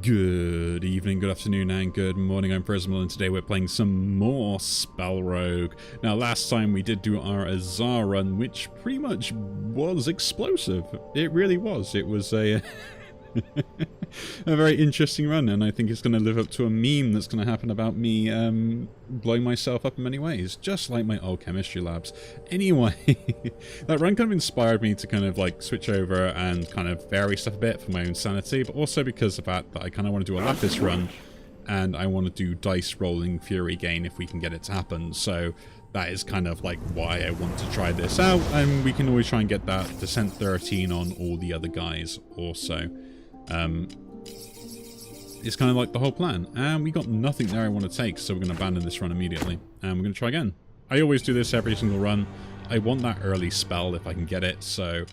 Good evening, good afternoon, and good morning. I'm Prismal, and today we're playing some more SpellRogue. Now, last time we did do our Azar run, which pretty much was explosive. It really was. It was a a very interesting run, and I think it's going to live up to a meme that's going to happen about me blowing myself up in many ways, just like my old chemistry labs. Anyway, that run kind of inspired me to kind of like switch over and kind of vary stuff a bit for my own sanity, but also because of that I kind of want to do a Lapis run, and I want to do dice rolling Fury Gain if we can get it to happen. So that is kind of like why I want to try this out, and we can always try and get that Descent 13 on all the other guys also. It's kind of like the whole plan, and we got nothing there I want to take, so we're going to abandon this run immediately, and we're going to try again. I always do this every single run. I want that early spell if I can get it, so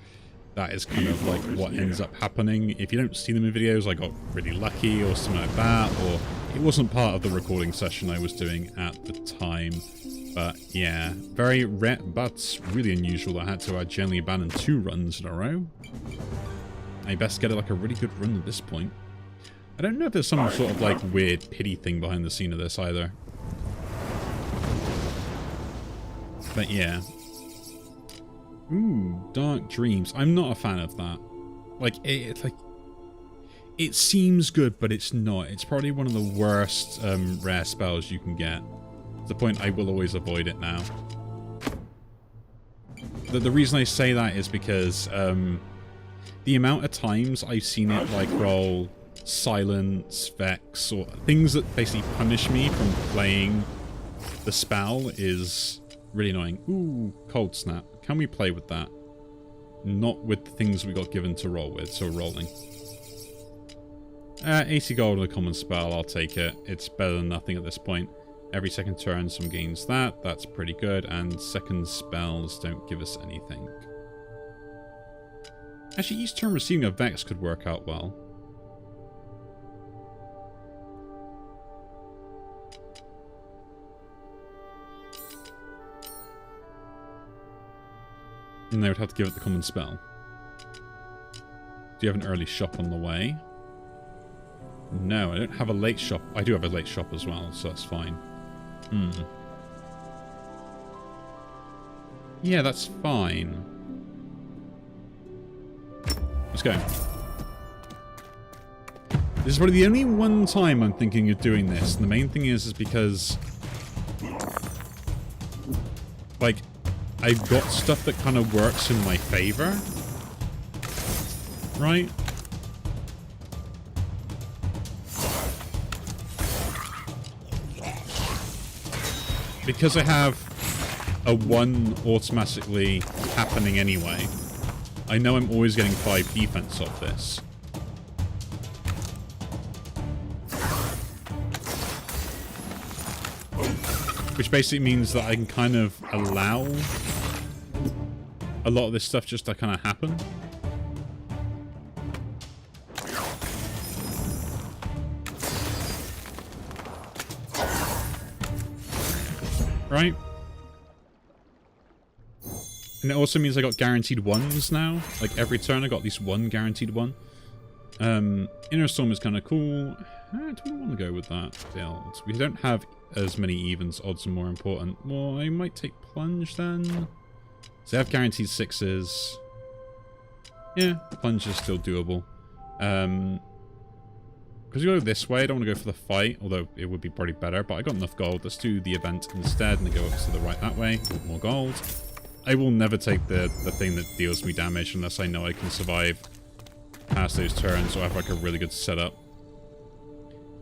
that is kind of like what ends up happening. If you don't see them in videos, I got really lucky or something like that, or it wasn't part of the recording session I was doing at the time. But yeah, very rare, but really unusual. I had to generally abandon 2 runs in a row. I best get it like a really good run at this point. I don't know if there's some sort of like weird pity thing behind the scene of this either. But yeah. Ooh, Dark Dreams. I'm not a fan of that. Like it seems good, but it's not. It's probably one of the worst rare spells you can get. To the point I will always avoid it now. The reason I say that is because the amount of times I've seen it like roll Silence, Vex, or things that basically punish me from playing the spell is really annoying. Ooh, Cold Snap. Can we play with that? Not with the things we got given to roll with, so rolling. 80 gold on a common spell, I'll take it. It's better than nothing at this point. Every second turn, some gains that. That's pretty good, and second spells don't give us anything. Actually, each turn receiving a Vex could work out well. And they would have to give it the common spell. Do you have an early shop on the way? No, I don't have a late shop. I do have a late shop as well, so that's fine. Yeah, that's fine. Let's go. This is probably the only one time I'm thinking of doing this, and the main thing is because like I've got stuff that kind of works in my favor, right? Because I have a 1 automatically happening anyway, I know I'm always getting 5 defense off this. Which basically means that I can kind of allow a lot of this stuff just to kind of happen. Right? And it also means I got guaranteed 1s now. Like every turn I got at least 1 guaranteed 1. Inner Storm is kind of cool. Do we want to go with that build? We don't have as many evens. Odds are more important. Well, I might take Plunge then. So I have guaranteed 6s. Yeah, Plunge is still doable. Because we go this way, I don't want to go for the fight, although it would be probably better, but I got enough gold. Let's do the event instead and go up to the right that way. More gold. I will never take the thing that deals me damage unless I know I can survive past those turns or have like a really good setup.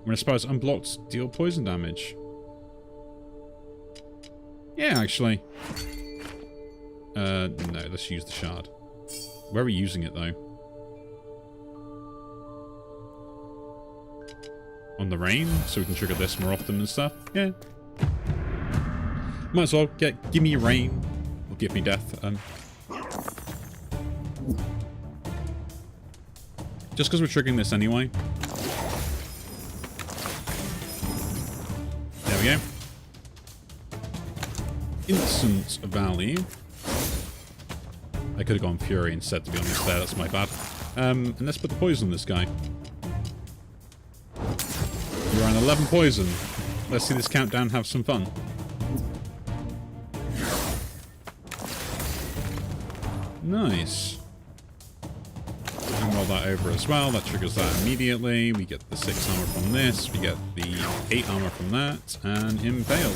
When spells unblocked, deal poison damage. Yeah, actually. No, let's use the shard. Where are we using it though? On the rain, so we can trigger this more often and stuff. Yeah. Might as well give me rain. Or give me death. Just because we're triggering this anyway. There we go. Instant value. I could have gone Fury instead, to be honest there. That's my bad. And let's put the poison on this guy. 11 poison. Let's see this countdown have some fun. Nice. And roll that over as well. That triggers that immediately. We get the 6 armor from this. We get the 8 armor from that. And Impale.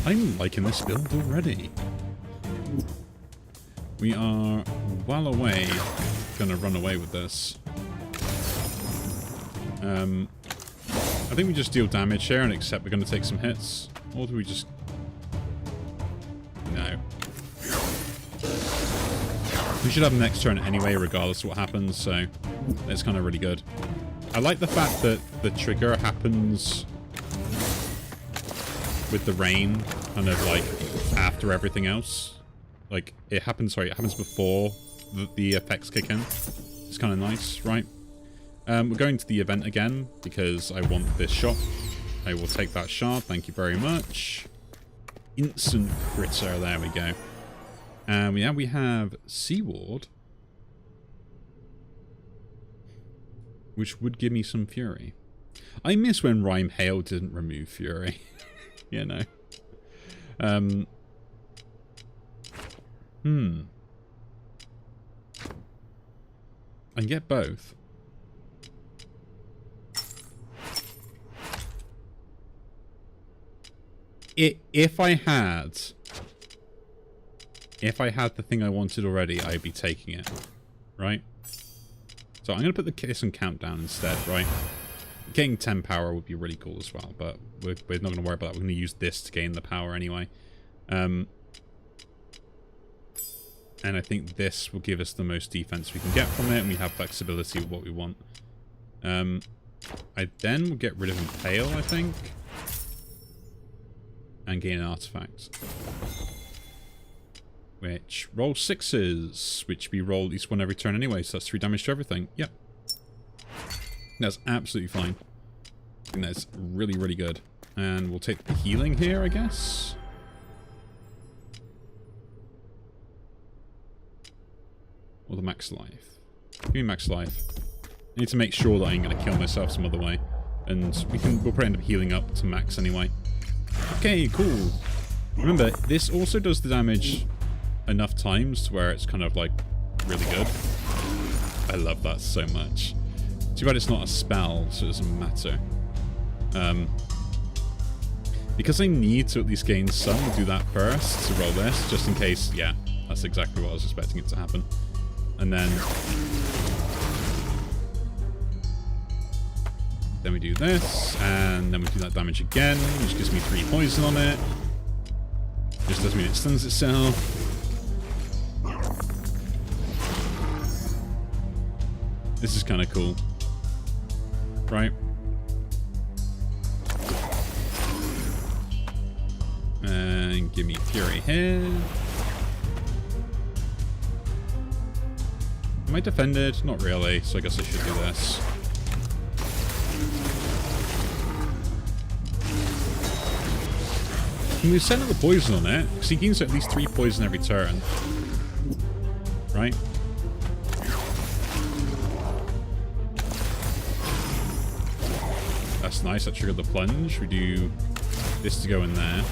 I'm liking this build already. We are well away. Gonna run away with this. I think we just deal damage here and accept we're gonna take some hits. Or do we just... No. We should have next turn anyway, regardless of what happens, so it's kind of really good. I like the fact that the trigger happens with the rain, kind of like after everything else. Like, it happens before the effects kick in. It's kind of nice, right? We're going to the event again, because I want this shot. I will take that shard, thank you very much. Instant critter, there we go. Yeah, we have Seaward, which would give me some Fury. I miss when Rhyme Hail didn't remove Fury. You know. I can get both. If I had the thing I wanted already, I'd be taking it, right? So I'm going to put the kiss on countdown instead, right? Getting 10 power would be really cool as well, but we're not going to worry about that. We're going to use this to gain the power anyway. And I think this will give us the most defense we can get from it, and we have flexibility with what we want. I then will get rid of Impale, I think. And gain an artifact. Which rolls 6s, which we roll at least one every turn anyway, so that's 3 damage to everything. Yep. That's absolutely fine. I think that's really, really good. And we'll take the healing here, I guess. Or the max life. Give me max life. I need to make sure that I ain't going to kill myself some other way. And we'll probably end up healing up to max anyway. Okay, cool. Remember, this also does the damage enough times to where it's kind of like really good. I love that so much. Too bad it's not a spell, so it doesn't matter. Because I need to at least gain some, we'll do that first to roll this, just in case. Yeah, that's exactly what I was expecting it to happen. And then we do this, and then we do that damage again, which gives me 3 poison on it. Just doesn't mean it stuns itself. This is kind of cool. Right? And give me Fury here. Am I defended? Not really, so I guess I should do this. Can we send out the poison on it? Because he gains at least 3 poison every turn. Right? That's nice, that triggered the plunge. We do this to go in there.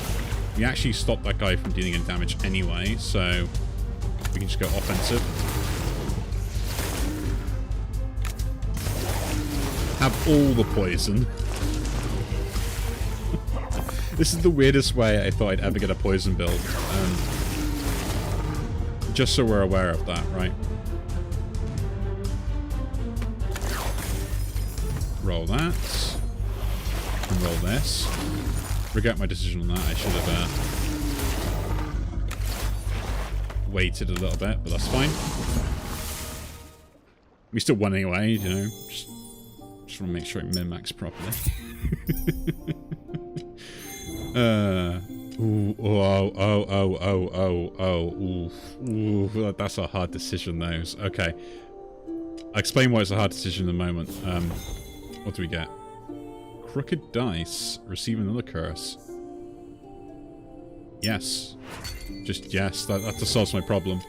We actually stop that guy from dealing any damage anyway, so we can just go offensive. Have all the poison. This is the weirdest way I thought I'd ever get a poison build. Just so we're aware of that, right? Roll that. And roll this. Regret my decision on that. I should have waited a little bit, but that's fine. We still won anyway, you know. Just want to make sure it min-max properly. Ooh, that's a hard decision, those. Okay. I'll explain why it's a hard decision in a moment. What do we get? Crooked dice. Receive another curse. Yes. Just yes. That solves my problem.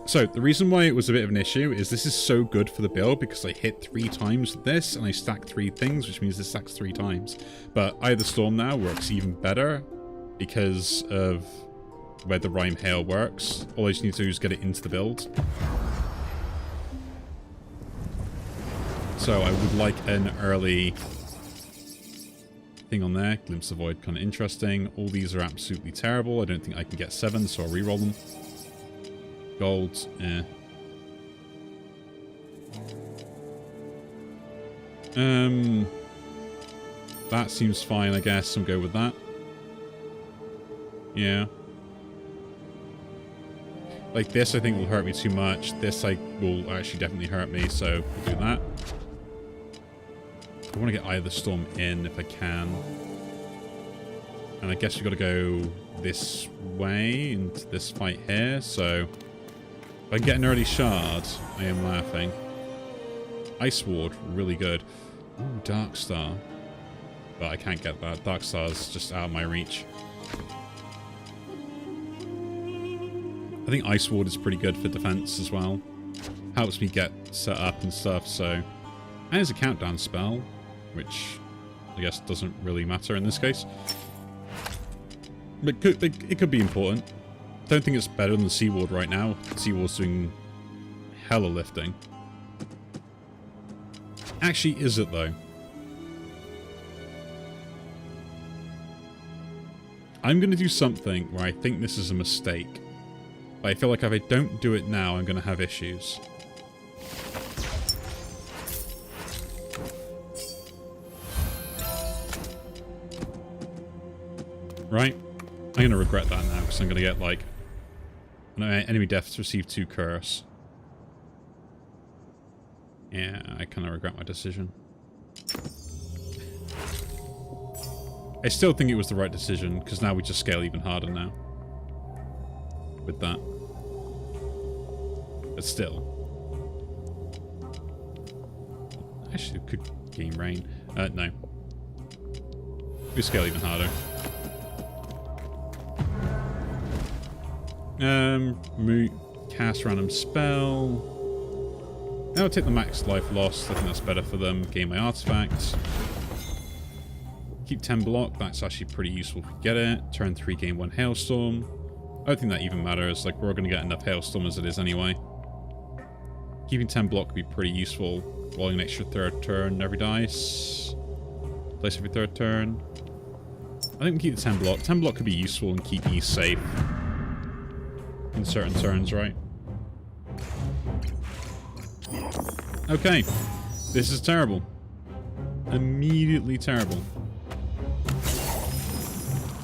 So, the reason why it was a bit of an issue is this is so good for the build because I hit 3 times with this and I stack 3 things, which means this stacks 3 times. But Eye of the Storm now works even better because of where the Rhyme Hail works. All I just need to do is get it into the build. So I would like an early thing on there. Glimpse of Void, kind of interesting. All these are absolutely terrible. I don't think I can get 7, so I'll reroll them. Gold, eh. That seems fine, I guess. I'll go with that. Yeah. Like this, I think will hurt me too much. This, will actually definitely hurt me, so we'll do that. I want to get Eye of the Storm in if I can. And I guess we've got to go this way into this fight here, so... If I can get an early shard, I am laughing. Ice Ward, really good. Ooh, Dark Star. But I can't get that. Dark Star's just out of my reach. I think Ice Ward is pretty good for defense as well. Helps me get set up and stuff, so... And there's a countdown spell, which I guess doesn't really matter in this case. But it could be important. Don't think it's better than the Sea Ward right now. Sea Ward's doing hella lifting. Actually, is it though? I'm going to do something where I think this is a mistake. But I feel like if I don't do it now, I'm going to have issues. Right? I'm going to regret that now because I'm going to get like... enemy deaths receive 2 curse. Yeah, I kind of regret my decision. I still think it was the right decision because now we just scale even harder now. With that. But still. Actually, it could gain rain. No. We scale even harder. Cast random spell. I'll take the max life lost. I think that's better for them. Gain my artifacts. Keep 10 block. That's actually pretty useful if we get it. Turn 3, gain 1 hailstorm. I don't think that even matters. Like, we're going to get enough hailstorm as it is anyway. Keeping 10 block would be pretty useful. Rolling an extra 3rd turn every dice. Dice every 3rd turn. I think we keep the 10 block. 10 block could be useful and keep me safe. In certain turns, right? Okay. This is terrible. Immediately terrible.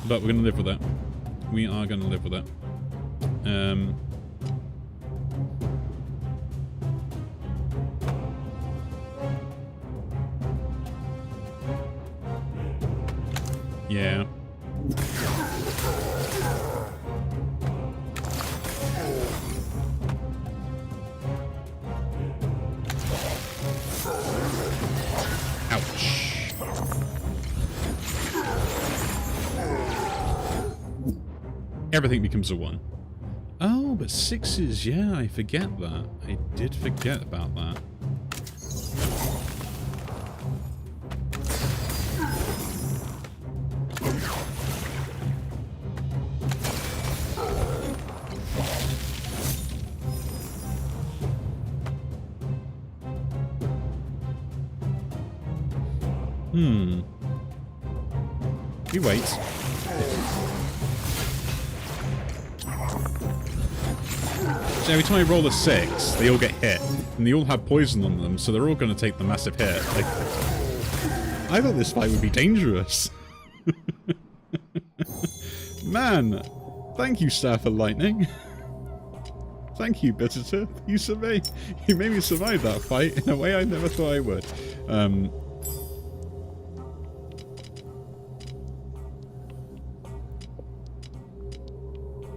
But we're going to live with it. We are going to live with it. Yeah. Everything becomes a 1. Oh, but 6s, yeah, I forget that. I did forget about that. We wait. So every time I roll a 6, they all get hit. And they all have poison on them, so they're all going to take the massive hit. Like, I thought this fight would be dangerous. Man, thank you, Staff of Lightning. Thank you, Bittertooth. You made me survive that fight in a way I never thought I would.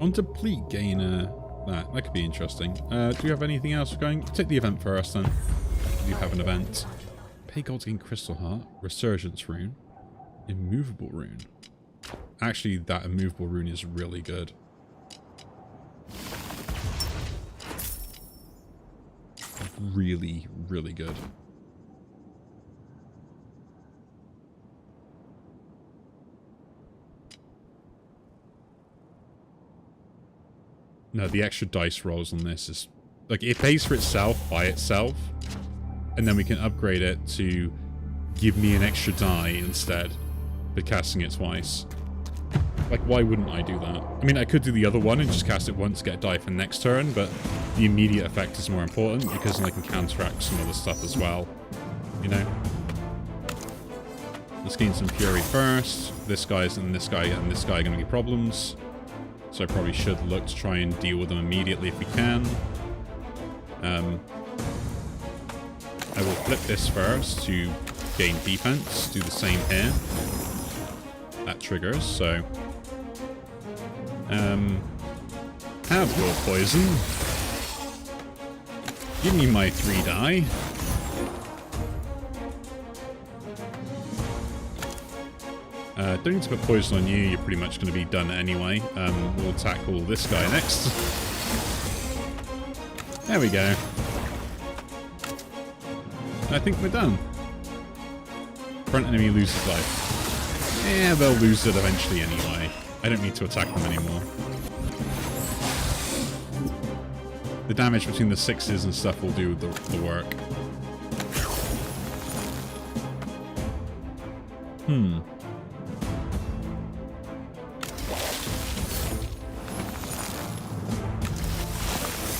On deplete gainer. That could be interesting. Do you have anything else going? Take the event first then. You do have an event. Pay gold to gain Crystal Heart. Resurgence rune. Immovable rune. Actually, that immovable rune is really good. really, really good. No, the extra dice rolls on this is... Like, it pays for itself by itself. And then we can upgrade it to give me an extra die instead for casting it twice. Like, why wouldn't I do that? I mean, I could do the other one and just cast it once, get a die for next turn, but the immediate effect is more important because then I can counteract some other stuff as well. You know? Let's gain some Fury first. This guy's and this guy and this guy are going to be problems. So I probably should look to try and deal with them immediately if we can. I will flip this first to gain defense. Do the same here. That triggers, so... have your poison. Give me my 3 die. Don't need to put poison on you, you're pretty much going to be done anyway. We'll tackle this guy next. There we go. I think we're done. Front enemy loses life. Yeah, they'll lose it eventually anyway. I don't need to attack them anymore. The damage between the 6s and stuff will do the work. I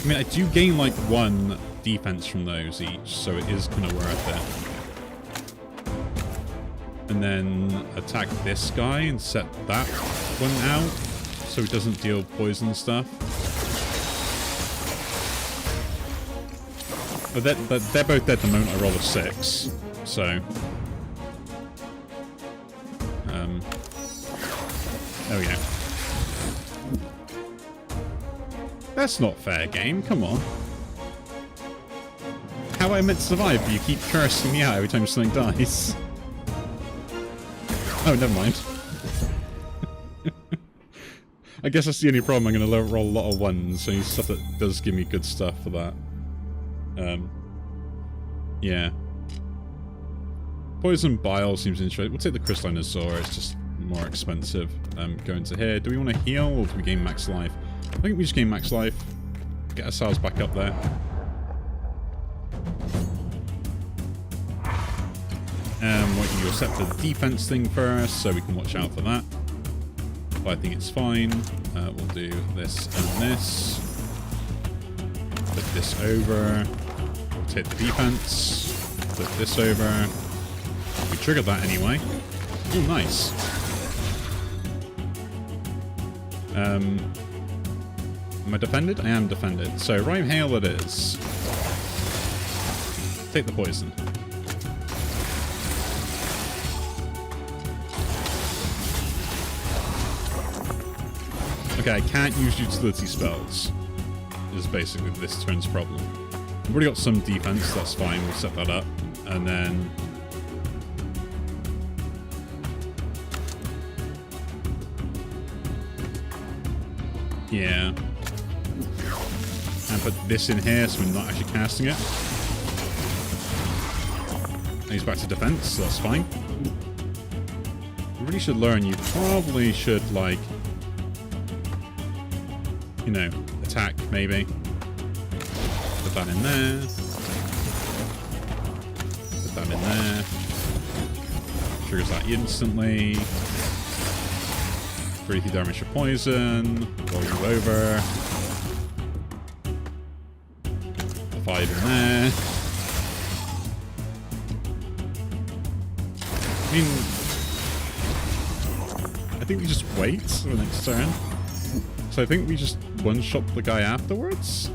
mean, I do gain like 1 defense from those each, so it is kind of worth it. And then attack this guy and set that one out, so it doesn't deal poison stuff. But they're both dead the moment I roll a 6, so... there we go. That's not fair, game. Come on. How am I meant to survive? You keep cursing me out every time something dies. Oh, never mind. I guess that's the only problem. I'm going to roll a lot of 1s, so stuff that does give me good stuff for that. Yeah. Poison Bile seems interesting. We'll take the Crystalline Azure. It's just more expensive. Go into here. Do we want to heal or do we gain max life? I think we just gain max life. Get ourselves back up there. You'll set the defense thing first, so we can watch out for that. But I think it's fine. We'll do this and this. Flip this over. Take the defense. Flip this over. We triggered that anyway. Oh, nice. Am I defended? I am defended. So, Rhyme Hail it is. Take the poison. Okay, I can't use utility spells. Is basically this turn's problem. We've already got some defense, that's fine, we'll set that up. And then... yeah. And put this in here so we're not actually casting it. And he's back to defense, so that's fine. You really should learn, you probably should, like... you know, attack, maybe. Put that in there. Put that in there. Triggers that instantly. 3 damage for poison. Roll you over. 5 in there. I mean... I think we just wait for the next turn. So I think we just one-shot the guy afterwards.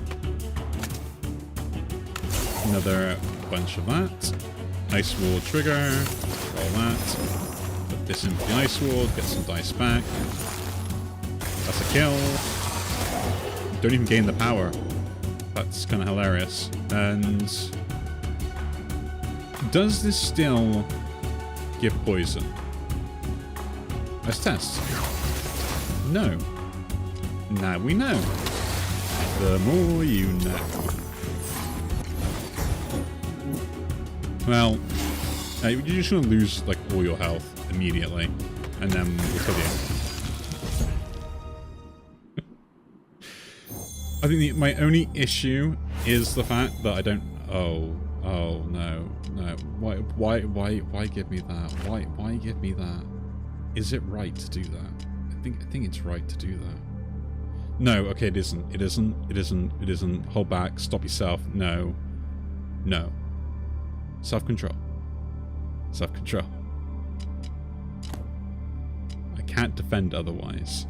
Another bunch of that. Ice Wall trigger. Roll that. Put this in for the Ice Wall. Get some dice back. That's a kill. Don't even gain the power. That's kind of hilarious. And... does this still give poison? Let's test. No. Now we know. The more you know. Well, you're just going to lose, like, all your health immediately. And then we'll kill you. I think my only issue is the fact that I don't... Oh, no. Why give me that? Why give me that? Is it right to do that? I think it's right to do that. No, okay, it isn't. It isn't. Hold back. Stop yourself. No. No. Self-control. Self-control. I can't defend otherwise.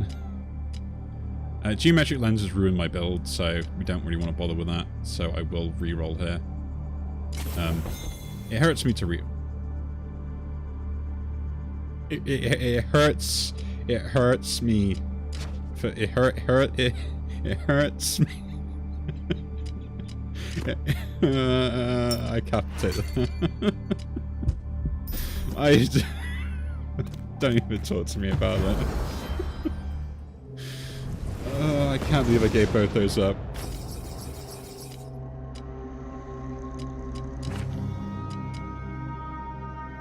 Geometric lenses ruined my build, so we don't really want to bother with that. So I will re-roll here. It hurts me to re... It hurts... It hurts me... It hurts me... I can't take that. Don't even talk to me about that. I can't believe I gave both those up.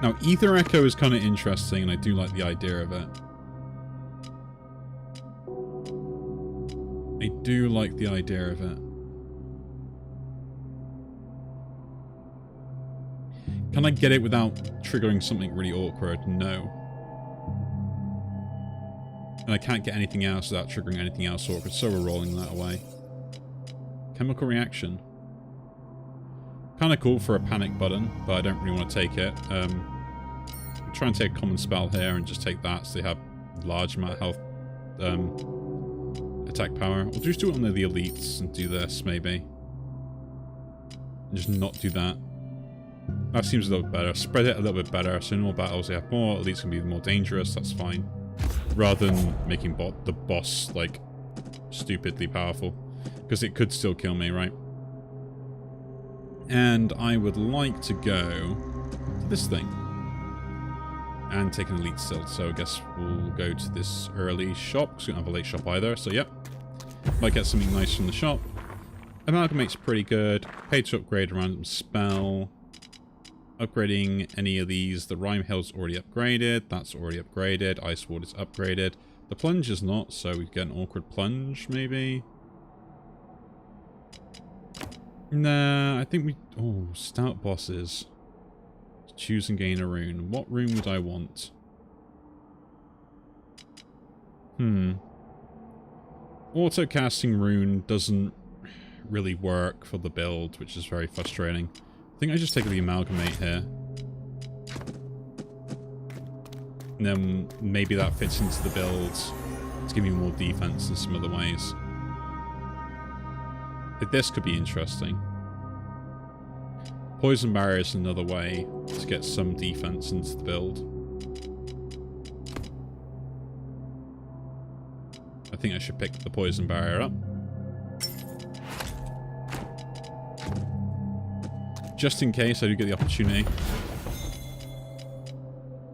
Now, Ether Echo is kind of interesting, and I do like the idea of it. I do like the idea of it. Can I get it without triggering something really awkward? No. And I can't get anything else without triggering anything else awkward, so we're rolling that away. Chemical reaction. Kind of cool for a panic button, but I don't really want to take it. Try and take a common spell here and just take that so they have large amount of health attack power. We'll just do it on the elites and do this, maybe. And just not do that. That seems a little bit better. Spread it a little bit better, so in more battles they have more, elites can be more dangerous, that's fine. Rather than making the boss, like, stupidly powerful. Because it could still kill me, right? And I would like to go to this thing. And take an elite still, so I guess we'll go to this early shop, because we don't have a late shop either, so yep. Might get something nice from the shop. Amalgamate's pretty good. Pay to upgrade a random spell. Upgrading any of these. The Rime Hill's already upgraded. That's already upgraded. Ice Ward is upgraded. The Plunge is not, so we get an awkward Plunge, maybe. Nah, I think we... Oh, Stout Bosses. Choose and gain a rune. What rune would I want? Auto-casting rune doesn't really work for the build, which is very frustrating. I think I just take the Amalgamate here. And then maybe that fits into the build to give me more defense in some other ways. Like this could be interesting. Poison Barrier is another way to get some defense into the build. I think I should pick the Poison Barrier up. Just in case I do get the opportunity.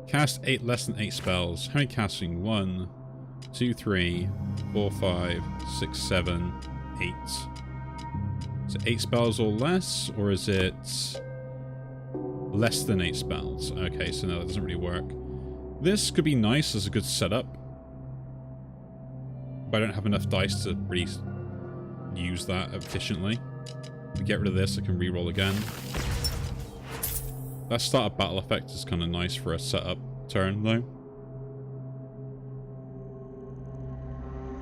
Cast less than 8 spells. How many casting? 1, 2, 3, 4, 5, 6, 7, 8. Is it 8 spells or less? Or is it less than 8 spells? Okay, so no, that doesn't really work. This could be nice as a good setup. But I don't have enough dice to really use that efficiently. If we get rid of this, I can reroll again. That start of battle effect is kind of nice for a setup turn, though.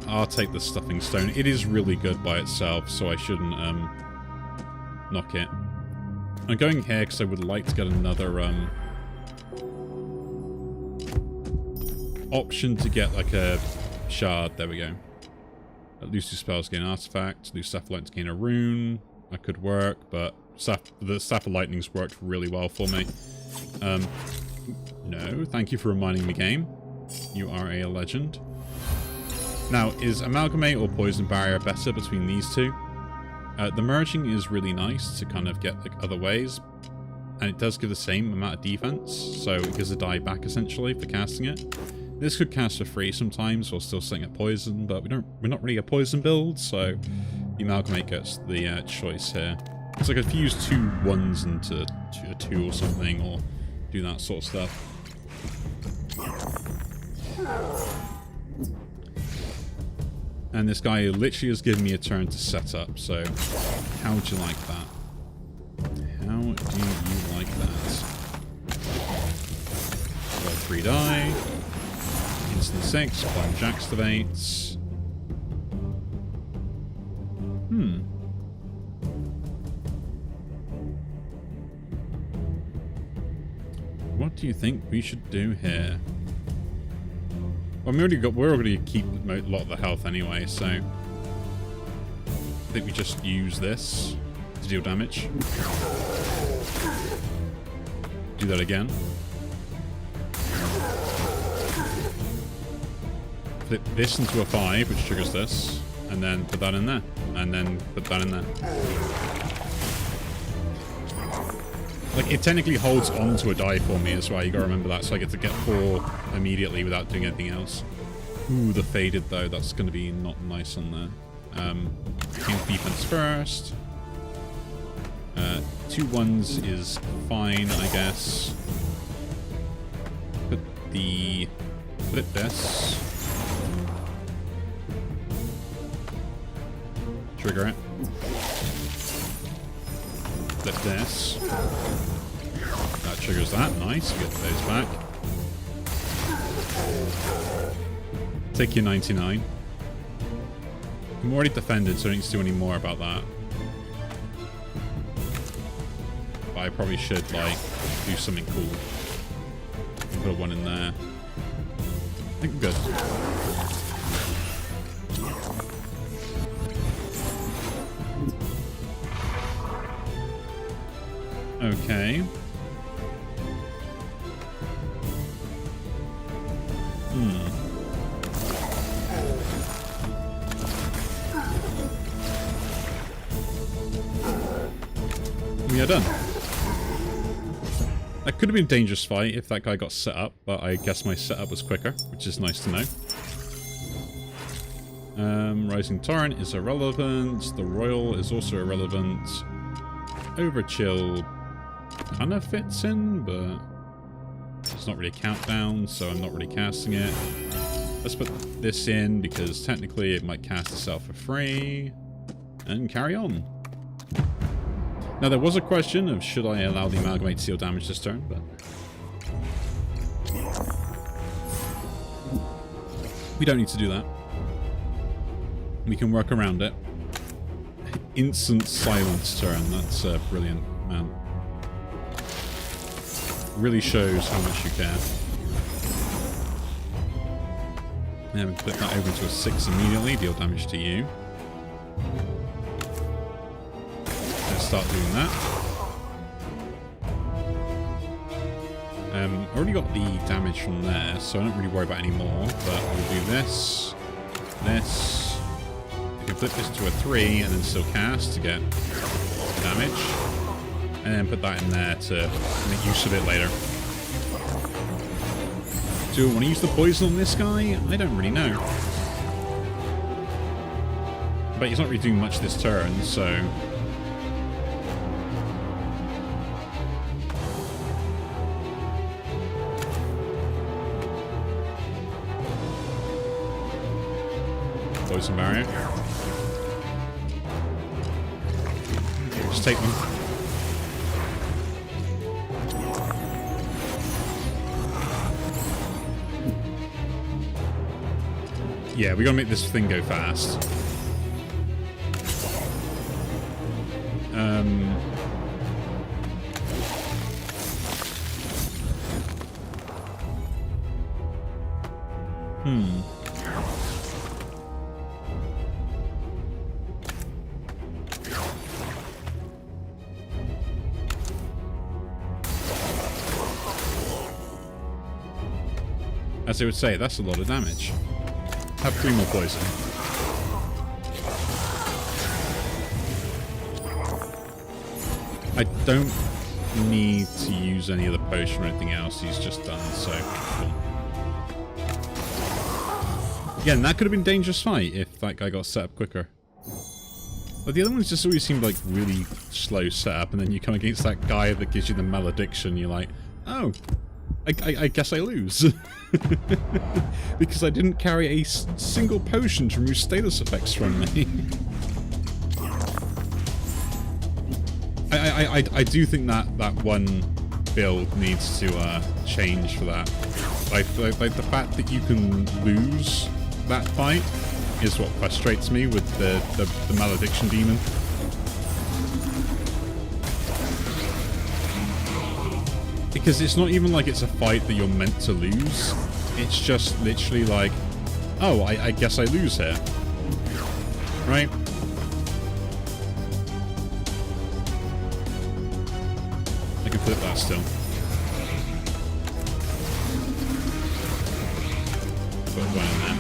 I'll take the Stuffing Stone. It is really good by itself, so I shouldn't knock it. I'm going here because I would like to get another option to get like a shard. There we go. Lose 2 spells, gain an artifact. Lose Staff of Lightning to gain a rune. That could work, but the Staff of Lightning's worked really well for me. No, thank you for reminding me, game. You are a legend. Now, is Amalgamate or Poison Barrier better between these two? The merging is really nice to kind of get like other ways, and it does give the same amount of defense, so it gives a die back essentially for casting it. This could cast for free sometimes while still setting up poison, but we're not really a poison build, so the Amalgamate gets the choice here. It's like I could use 2 1s into a 2 or something, or do that sort of stuff. And this guy literally has given me a turn to set up, so how would you like that? How do you like that? Roll 3 die. Instant 6, plunge activates. What do you think we should do here? Well, we're already keep a lot of the health anyway, so I think we just use this to deal damage. Do that again. Flip this into a 5, which triggers this, and then put that in there, and then put that in there. Like, it technically holds onto a die for me as well, you gotta remember that, so I get to get 4 immediately without doing anything else. Ooh, the faded though, that's gonna be not nice on there. King defense first. 2 1s is fine, I guess. Flip this. Trigger it. Flip this. That triggers that. Nice. Get those back. Take your 99. I'm already defended, so I don't need to do any more about that. But I probably should, like, do something cool. Put a 1 in there. I think I'm good. Okay. We are done. That could have been a dangerous fight if that guy got set up, but I guess my setup was quicker, which is nice to know. Rising Torrent is irrelevant. The Royal is also irrelevant. Overchill kind of fits in, but it's not really a countdown, so I'm not really casting it. Let's put this in, because technically it might cast itself for free. And carry on. Now, there was a question of should I allow the Amalgamate to deal damage this turn, but we don't need to do that. We can work around it. Instant silence turn, that's brilliant, man. Really shows how much you care. And we flip that over to a 6 immediately, deal damage to you. Let's start doing that. Already got the damage from there, so I don't really worry about any more, but we'll do this, this. You can flip this to a 3 and then still cast to get damage. And then put that in there to make use of it later. Do I want to use the poison on this guy? I don't really know. But he's not really doing much this turn, so... Poison barrier. Just take them. Yeah, we gotta make this thing go fast. As I would say, that's a lot of damage. Have 3 more poison. I don't need to use any other potion or anything else. He's just done, so cool. Again, that could have been a dangerous fight if that guy got set up quicker. But the other ones just always seem like really slow setup, and then you come against that guy that gives you the malediction, you're like, oh, I guess I lose. Because I didn't carry a single potion to remove status effects from me. I do think that one build needs to change for that. Like the fact that you can lose that fight is what frustrates me with the malediction demon. Because it's not even like it's a fight that you're meant to lose. It's just literally like, oh, I guess I lose here. Right? I can flip that still. Put one in there.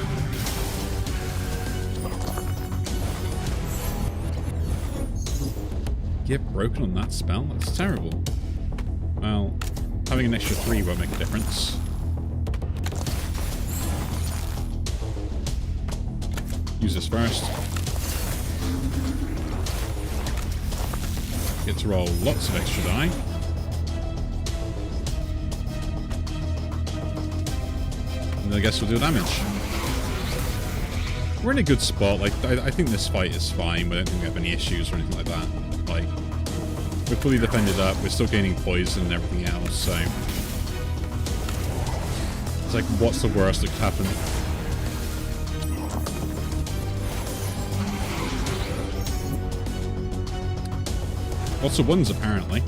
Get broken on that spell? That's terrible. Well, having an extra 3 won't make a difference. Use this first. Get to roll lots of extra die. And I guess we'll do damage. We're in a good spot. Like, I think this fight is fine. We don't think we have any issues or anything like that. Like, we're fully defended up. We're still gaining poison and everything else, so it's like, what's the worst that could happen? Lots of ones, apparently.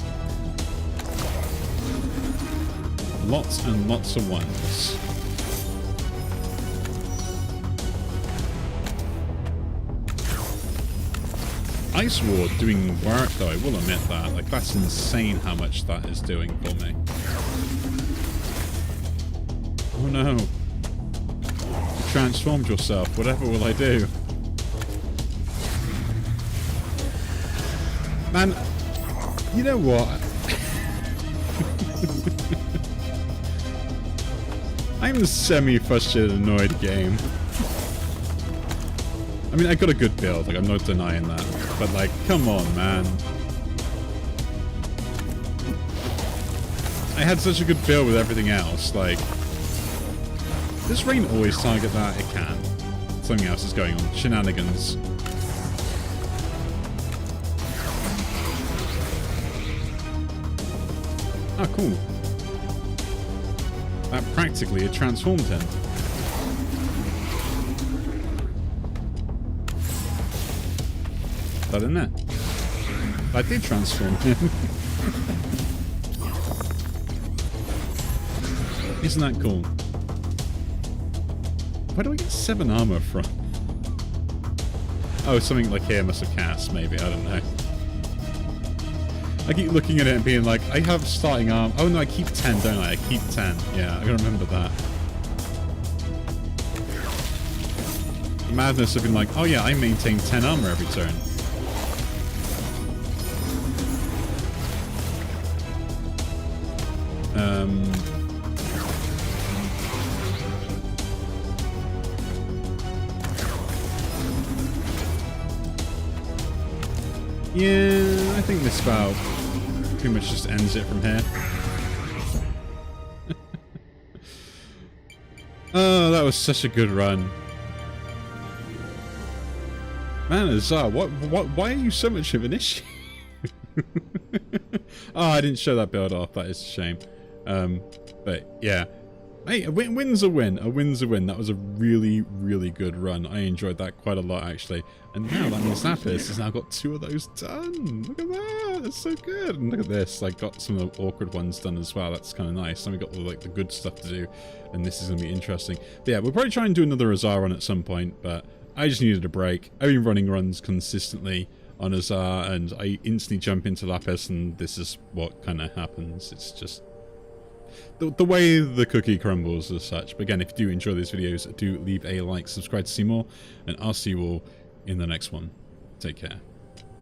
Lots and lots of ones. Ice Ward doing work, though, I will admit that. Like, that's insane how much that is doing for me. Oh no. You transformed yourself. Whatever will I do? Man, you know what? I'm a semi-frustrated, annoyed game. I mean, I got a good build, like, I'm not denying that. But, like, come on, man. I had such a good build with everything else, like... Does rain always target that? It can. Something else is going on. Shenanigans. Oh, cool. That practically had transformed him. That in there. I did transform him. Isn't that cool? Where do I get 7 armor from? Oh, something like here must have cast, maybe. I don't know. I keep looking at it and being like, I have starting armor. Oh no, I keep 10, don't I? I keep 10. Yeah, I gotta remember that. The madness of being like, oh yeah, I maintain 10 armor every turn. Yeah, I think this spell pretty much just ends it from here. Oh, that was such a good run. Man, Azar, why are you so much of an issue? Oh, I didn't show that build off. That is a shame. But yeah. Hey, a win's a win. A win's a win. That was a really, really good run. I enjoyed that quite a lot, actually. And now that means Lapis has now got 2 of those done. Look at that. That's so good. And look at this. I got some of the awkward ones done as well. That's kind of nice. And we got all, like, the good stuff to do. And this is going to be interesting. But yeah, we'll probably try and do another Azar run at some point. But I just needed a break. I've been running runs consistently on Azar. And I instantly jump into Lapis. And this is what kind of happens. It's just... The way the cookie crumbles as such. But again, if you do enjoy these videos, do leave a like, subscribe to see more, and I'll see you all in the next one. Take care.